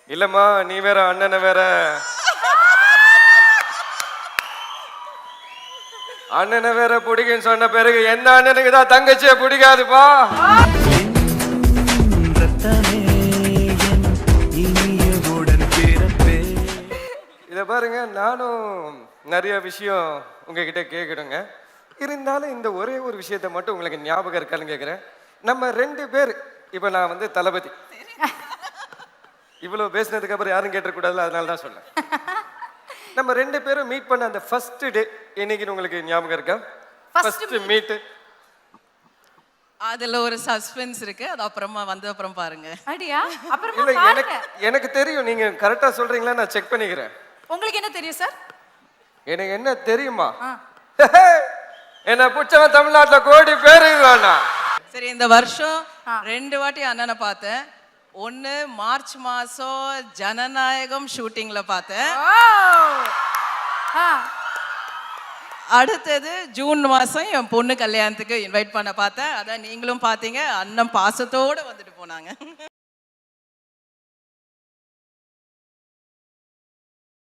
இல்லம்மா நீ வேற அண்ணனை வேற. அண்ணனை வேற பிடிக்குன்னு சொன்ன பிறகு எந்த அண்ணனுக்கு தான் தங்கச்சியை பிடிக்காதுப்பா. இதை பாருங்க, நானும் நிறைய விஷயம் உங்ககிட்ட கேட்கணுங்க. இருந்தாலும் இந்த ஒரே ஒரு விஷயத்த மட்டும் உங்களுக்கு ஞாபகம் இருக்கான்னு கேட்குறேன். நம்ம 2 பேர், இப்போ நான் வந்து தளபதி, இவ்வளோ பேசினதுக்கு அப்புறம் யாரும் கேட்டக்கூடாதுல, அதனால தான் சொன்னேன். நம்ம 2 பேரும் மீட் பண்ண அந்த ஃபர்ஸ்ட் டே என்னைக்குன்னு உங்களுக்கு ஞாபகம் இருக்கா? First meet. அதுல ஒரு சஸ்பென்ஸ் இருக்கு, அது அப்புறமா வந்து அப்புறம் பாருங்க. அடியா? அப்புறமா இல்ல, பாருங்க. எனக்கு தெரியும், நீங்க கரெக்டா சொல்றீங்களா, நான் செக் பண்ணிக்கிறேன். உங்களுக்கு என்ன தெரியும் சார்? எனக்கு என்ன தெரியுமா? என்ன பிடிச்சவன் தமிழ்நாட்டுல கோடி பேரு வேணா. சரி, இந்த வருஷம் 2 வாட்டி அண்ணனை பார்த்தேன். ஒன்னு மார்ச் மாசம் ஜனநாயகம் ஷூட்டிங்ல பார்த்தேன். அடுத்தது ஜூன் மாசம் என் பொண்ணு கல்யாணத்துக்கு இன்வைட் பண்ண பார்த்தேன். அதான் நீங்களும் பார்த்தீங்க. அண்ணன் பாசத்தோடு வந்துட்டு போனாங்க.